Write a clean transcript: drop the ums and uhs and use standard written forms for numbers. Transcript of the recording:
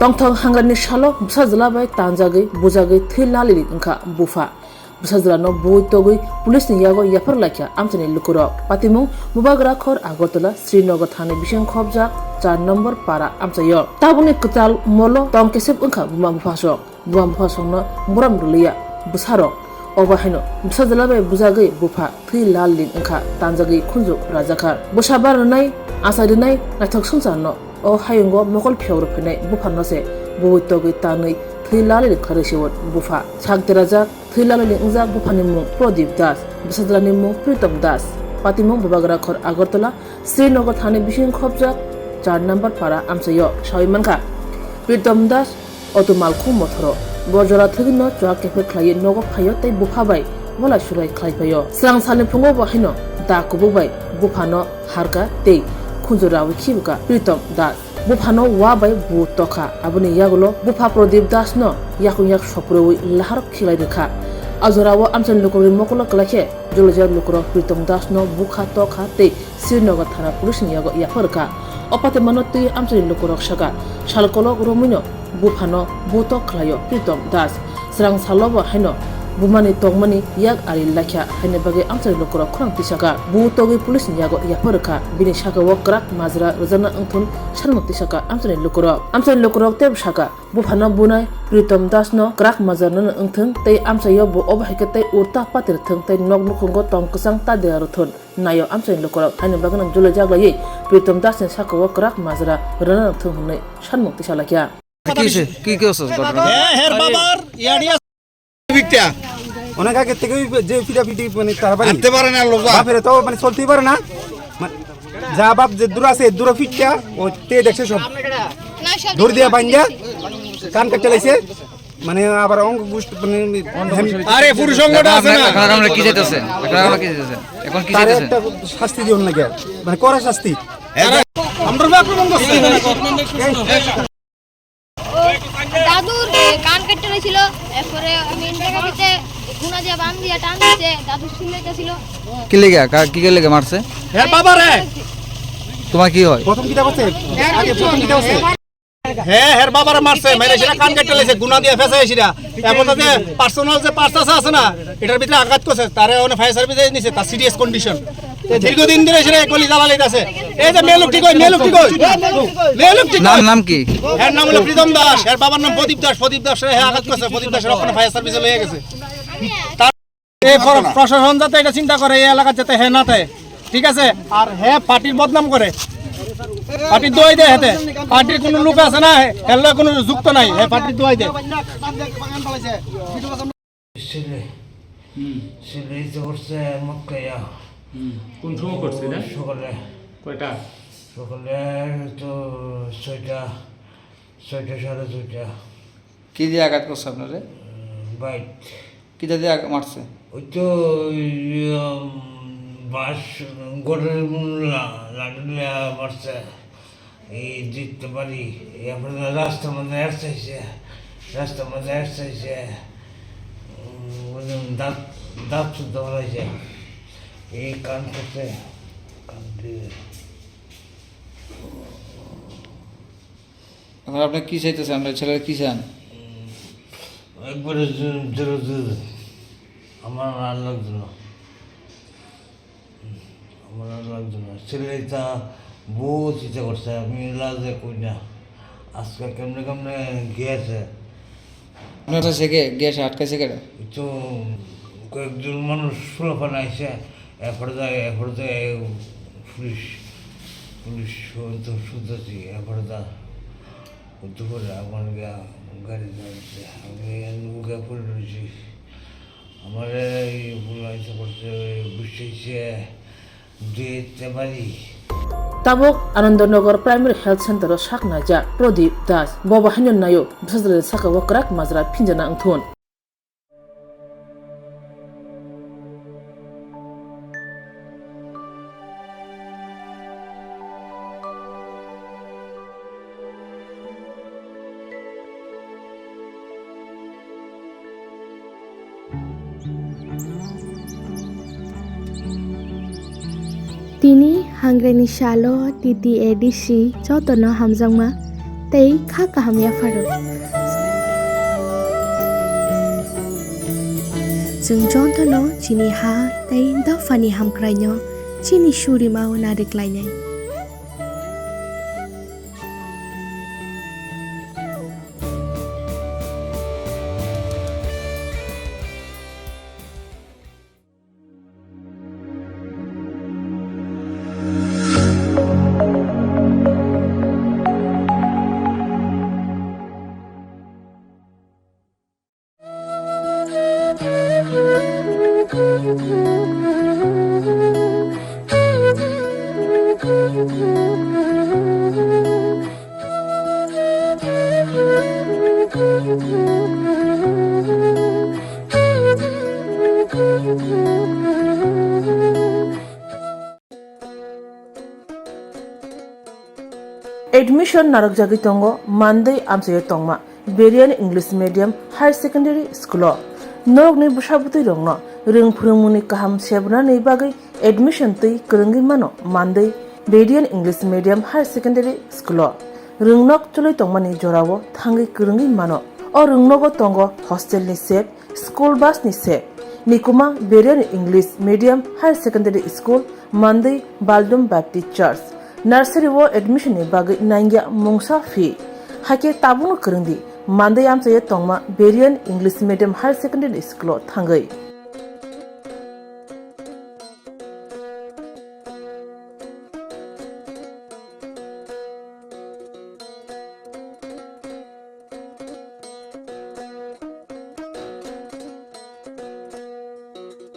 tongthang Hangraini Salo Bwsajwla bai Tanjagwi Bwsajwla Thwi lali Wngkha Bupha Bwsajwla no boi togwi police ni yago yapar lakya amchani lukuro patimung mubagra khor Agartala Srinagar thani bising khobjak 4 number para amchayo tabuni ktal molo tong kesep Wngkha Bupha so no muram ruliya Bwsaro Obahino Bwsajwla bai Bwsajwla Bupha Thwi lali Wngkha Tanjagwi Khunju rajakha Bwsabar nai asari nai nathok sungsa no o hayungo mokol phiawro phenai Bupha no se boi togwi tanui Thwi lali kharesiwot Bupha chakderaja Thwi lali ungjak Bupha ni mung Pradip Das Bwsajwla ni mung Pritam Das patimung bubagra khor Agartala Srinagar thani bising khobjak 4 number para amchayo Wngkha Pritam Das otomal khum mothoro borjora thigino chwa kefe khlai nogo phayo tei Bupha bai wala surai khlai payo Swrangchati phungo bahino da kubu bai Bupha no harka tei Khunju Rawi khibuka Pritam Das Bupha no wa bai bu tokha abuni yagulo Bupha Pradip Das no yakuyak soprowi lahar khilai rekha ajorawo amchan lokori mokolo klakhe joljar lokoro Pritam Das no bukha tokha tei Srinagar thana police ni yago yafarka opate manoti amchan lokoro saka salkolok romino Bupha no butok khlayo Pritam Das Swrangchati bo haino bumani tongmani yak ari lakya haine bage amchai lokoro khurang tisaka bu togi police ni yago yafarka bini saka wakrak majra rojana angthun sarmuk tisaka amchai lokoro teb saka Bupha no bunai Pritam Das no krak majana angthun tei amchai yo bo obahike tei urta patir thung tei nok nukhungo tong kusang ta de aruthun nayo amchai lokoro haine bage nang jula jaglaye Pritam Das ni saka wakrak majra rojana angthun hunai sarmuk tisalakya কি হচ্ছে ঘটনা হের বাবার ইয়াডিয়া ভিক্টিয়া অনেক আগে থেকে যে ফিটাফিটি মানে তার বাড়ি আনতে পারে না লোক বাপের তো মানে চলতেই পারে না যা বাপ যে দূর আছে দূর ফিটটা ও তে দেখছে সব দূর দিয়া বাইন্দা কান কাটতে লাইছে মানে আবার অঙ্গ গুষ্ট মানে আরে পুরুষ অঙ্গটা আছে না এখন আমরা কি যেতেছেন এখন কি তার যেতেছেন একটা শাস্তি দিও না মানে কড়া শাস্তি আমরা আক্রমণ করছি দাদুর কান কেটে রয়েছিল এরপরে আমি ইন্টারভিউতে গুনা দিয়ে বান দিয়ে টান দিতে দাদু শুনতেছিল কি লেগে মারছে হের বাবা রে তোমার কি হয় প্রথম কিটা আছে আগে প্রথম কিটা আছে হের বাবারে মারছে মেরে সেটা কান কেটে লাইছে গুনা দিয়ে ফেসাইছিরা তারপর যে পার্সোনাল যে পার্টস আছে না এটার ভিতরে আঘাত করছে তারে ওনে ফায়ার সার্ভিসে নিছে তার সিরিয়াস কন্ডিশন দীর্ঘদিন ধরে সেটা গলি জ্বালাইতাছে এই যে মেলুকটি কই নাম কি এর নাম হলো প্রিতম দাস এর বাবার নাম প্রদীপ দাস হে আঘাত করছে প্রদীপ দাসের ওখানে ফায়ার সার্ভিসে লয়ে গেছে তার এই প্রশাসন যাতে এটা চিন্তা করে এই এলাকা যাতে হে না থাকে ঠিক আছে আর হে পার্টির বদনাম করে পার্টির দোয়াই দেয় হেতে পার্টির কোনো লোক আছে না এর লগে কোনো যুক্ত নাই হে পার্টির দোয়াই দেয় সিলে তো করছে মক্কায়া কোন সময় করছে না সকালে কয়টা সকালে তো 6টা 6:30 কি দিয়ে আঘাত করছে আপনারে বাইট কি দিয়ে মারছে ওই তো বাস গড়ের লাডুলিয়া মারছে এই জিততে পারি এরপরে রাস্তার মধ্যে আসছে দাঁত শুদ্ধ হয়েছে এই কান করছে কান দিয়ে এখন আপনি কি চাইতেছেন আপনার ছেলের কি চান একবারে জোর আমার আর লাগতো না ছেলেটা বহুত ইচ্ছা করছে আমি লাজে কই না আজকে কেমনে গিয়েছে আপনার গ্যাস আটকাইছে কেটে তো কয়েকজন মানুষ সুলফান আইসে এরপরে যায় পুলিশ তো শুনতেছি এরপরে দুপুরে আমার গাড়ি যাচ্ছে আমি বুকে পড়ে রয়েছি আমার এই বলা ইচ্ছা করছে বুঝছে দিতে পারি tabuk Anandanagar Primary Health Center sakna ja Pradip Das boba hanyon nayo Bwsajwla saka wakrak majra pinjana angthun Tini Hangraini Salo titi edisi jotono hamjangma tei kha kahamya faro जों जन्तनो चिनि हा तै दफानि हामख्रायनो चिनि सुरिमाव नारिख्लायनाय Admission narakjagi tongo Monday amsaye tongma Berian English Medium Higher Secondary School Norok ni Bwsajwla rongno ring phurungmuni kaham sebna nei bagai admission tei krungi mano Monday Berian English Medium Higher Secondary School rungnok chuloi tongmani jorao thangi krungi mano o rungnogo tongo hostel ni sep school bus ni sep nikuma Berian English Medium Higher Secondary School Monday Baldum Baptist Church Nursery wo admission ni bagai nangya mungsa fee hake tabunu krungdi Monday amsaye tongma Berian English Medium Higher Secondary School thangai